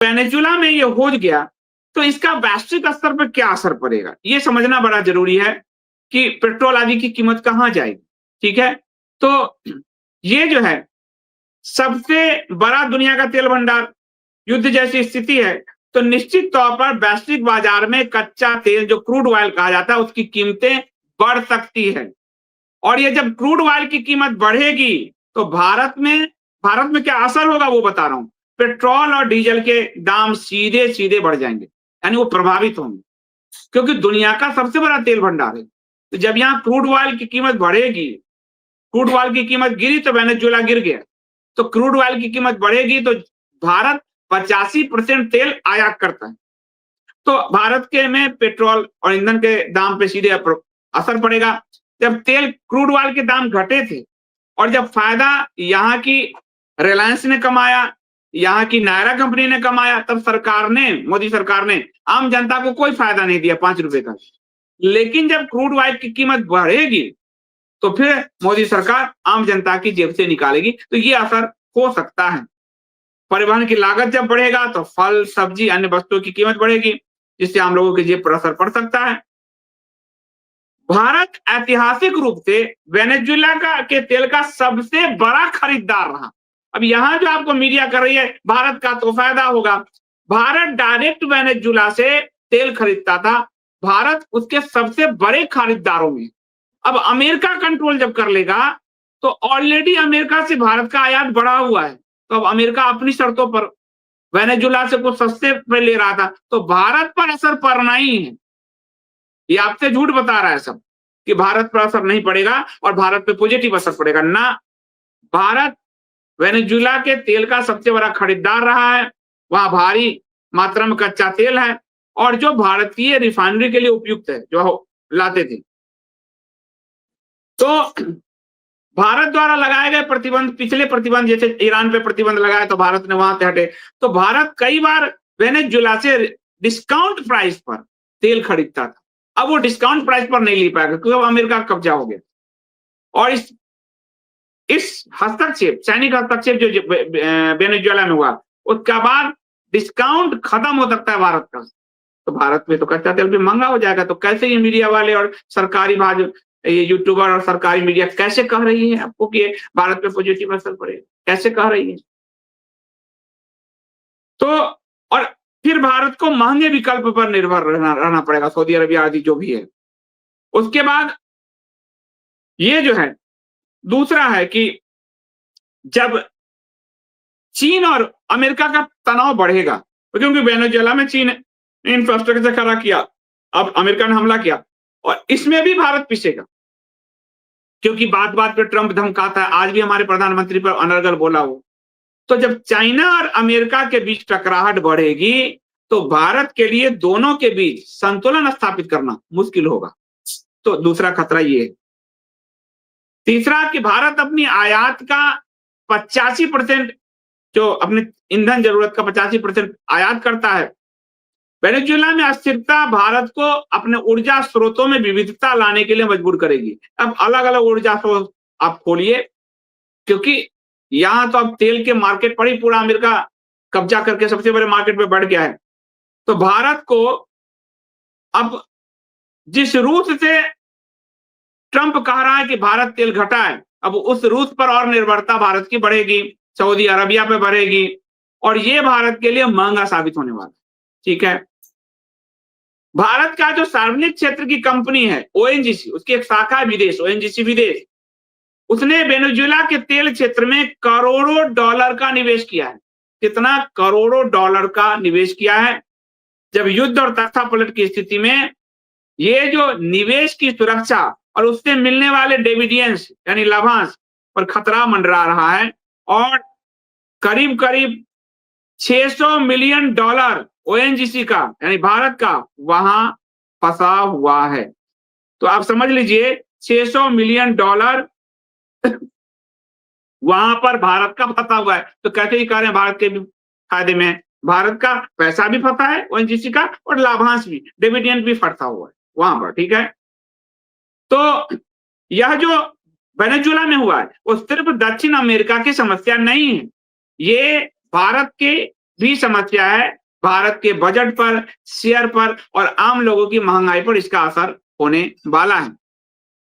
Venezuela में ये हो गया तो इसका वैश्विक स्तर पर क्या असर पड़ेगा, ये समझना बड़ा जरूरी है कि पेट्रोल आदि की कीमत कहाँ जाएगी। ठीक है, तो ये जो है सबसे बड़ा दुनिया का तेल भंडार, युद्ध जैसी स्थिति है तो निश्चित तौर पर वैश्विक बाजार में कच्चा तेल जो क्रूड ऑयल कहा जाता है उसकी कीमतें बढ़ सकती है। और ये जब क्रूड ऑयल की कीमत बढ़ेगी तो भारत में क्या असर होगा वो बता रहा हूं। पेट्रोल और डीजल के दाम सीधे सीधे बढ़ जाएंगे, यानी वो प्रभावित होंगे, क्योंकि दुनिया का सबसे बड़ा तेल भंडार है। तो जब यहाँ क्रूड ऑयल की कीमत बढ़ेगी, क्रूड ऑयल की कीमत गिरी तो वेनेजुएला गिर गया, तो क्रूड ऑयल की कीमत बढ़ेगी तो भारत 85% तेल आयात करता है, तो भारत के में पेट्रोल और ईंधन के दाम पे सीधे असर पड़ेगा। जब तेल क्रूड ऑयल के दाम घटे थे और जब फायदा यहाँ की रिलायंस ने कमाया, यहाँ की नायरा कंपनी ने कमाया, तब मोदी सरकार ने आम जनता को कोई फायदा नहीं दिया 5 रुपए का। लेकिन जब क्रूड ऑयल की कीमत बढ़ेगी तो फिर मोदी सरकार आम जनता की जेब से निकालेगी, तो ये असर हो सकता है। परिवहन की लागत जब बढ़ेगा तो फल, सब्जी, अन्य वस्तुओं की कीमत बढ़ेगी, जिससे आम लोगों की जेब पर असर पड़ सकता है। भारत ऐतिहासिक रूप से वेनेजुएला के तेल का सबसे बड़ा खरीदार रहा। अब यहां जो आपको मीडिया कर रही है भारत का तो फायदा होगा, भारत डायरेक्ट वेनेजुएला से तेल खरीदता था, भारत उसके सबसे बड़े खरीदारों में। अब अमेरिका कंट्रोल जब कर लेगा तो ऑलरेडी अमेरिका से भारत का आयात बढ़ा हुआ है, तो अब अमेरिका अपनी शर्तों पर वेनेजुएला से कुछ सस्ते पे ले रहा था, तो भारत पर असर पड़ना ही है। ये आपसे झूठ बता रहा है सब कि भारत पर असर नहीं पड़ेगा और भारत पे पॉजिटिव असर पड़ेगा ना। भारत वेनेजुएला के तेल का सबसे बड़ा खरीदार रहा है, वहां भारी मात्रा में कच्चा तेल है और जो भारतीय रिफाइनरी के लिए उपयुक्त है, जो लाते थे। तो भारत द्वारा लगाए गए प्रतिबंध, पिछले प्रतिबंध जैसे ईरान पे प्रतिबंध लगाया तो भारत ने वहां से हटे, तो भारत कई बार वेनेजुएला से डिस्काउंट प्राइस पर तेल खरीदता था। अब वो डिस्काउंट प्राइस पर नहीं ले पाएगा क्योंकि अब अमेरिका का कब्जा हो गया। और इस हस्तक्षेप, सैनिक हस्तक्षेप जो वेनेजुएला में हुआ, उसके बाद डिस्काउंट खत्म हो सकता है भारत का, तो भारत में तो कच्चा तेल भी महंगा हो जाएगा। तो कैसे ये मीडिया वाले और सरकारी ये यूट्यूबर और सरकारी मीडिया कैसे कह रही है आपको कि भारत पे पॉजिटिव असर पड़ेगा, कैसे कह रही है? तो और फिर भारत को महंगे विकल्प पर निर्भर रहना पड़ेगा, सऊदी अरबिया आदि जो भी है। उसके बाद ये जो है दूसरा है कि जब चीन और अमेरिका का तनाव बढ़ेगा, क्योंकि वेनेजुएला में चीन इंफ्रास्ट्रक्चर खड़ा किया, अब अमेरिका ने हमला किया और इसमें भी भारत पिसेगा, क्योंकि बात बात पे ट्रंप धमकाता है। आज भी हमारे प्रधानमंत्री पर अनर्गल बोला वो। तो जब चाइना और अमेरिका के बीच टकराहट बढ़ेगी तो भारत के लिए दोनों के बीच संतुलन स्थापित करना मुश्किल होगा। तो दूसरा खतरा ये है। तीसरा कि भारत अपनी आयात का 85% जो अपने ईंधन जरूरत का 85% आयात करता है। वेनेजुएला में अस्थिरता भारत को अपने ऊर्जा स्रोतों में विविधता लाने के लिए मजबूर करेगी। अब अलग अलग ऊर्जा स्रोत आप खोलिए, क्योंकि यहां तो अब तेल के मार्केट पर ही पूरा अमेरिका कब्जा करके सबसे बड़े मार्केट में बढ़ गया है। तो भारत को अब जिस रूस से ट्रंप कह रहा है कि भारत तेल घटाए, अब उस रूस पर और निर्भरता भारत की बढ़ेगी, सऊदी अरबिया पे बढ़ेगी और ये भारत के लिए महंगा साबित होने वाला है। ठीक है, भारत का जो सार्वजनिक क्षेत्र की कंपनी है ओएनजीसी, उसकी एक शाखा है विदेश, ओएनजीसी विदेश, उसने वेनेजुएला के तेल क्षेत्र में करोड़ों डॉलर का निवेश किया है। कितना? करोड़ों डॉलर का निवेश किया है। जब युद्ध और तख्तापलट की स्थिति में ये जो निवेश की सुरक्षा और उससे मिलने वाले डिविडेंड्स यानी लाभांश पर खतरा मंडरा रहा है और करीब करीब 600 मिलियन डॉलर ओएनजीसी का यानी भारत का वहां फंसा हुआ है। तो आप समझ लीजिए 600 मिलियन डॉलर वहां पर भारत का फंसा हुआ है। तो कैसे ही कह रहे हैं भारत के भी फायदे में, भारत का पैसा भी फंसा है ओएनजीसी का और लाभांश भी, डिविडेंड भी फंसा हुआ है वहां पर। ठीक है, तो यह जो वेनेजुएला में हुआ है वो सिर्फ दक्षिण अमेरिका की समस्या नहीं है, ये भारत के भी समस्या है। भारत के बजट पर, शेयर पर और आम लोगों की महंगाई पर इसका असर होने वाला है।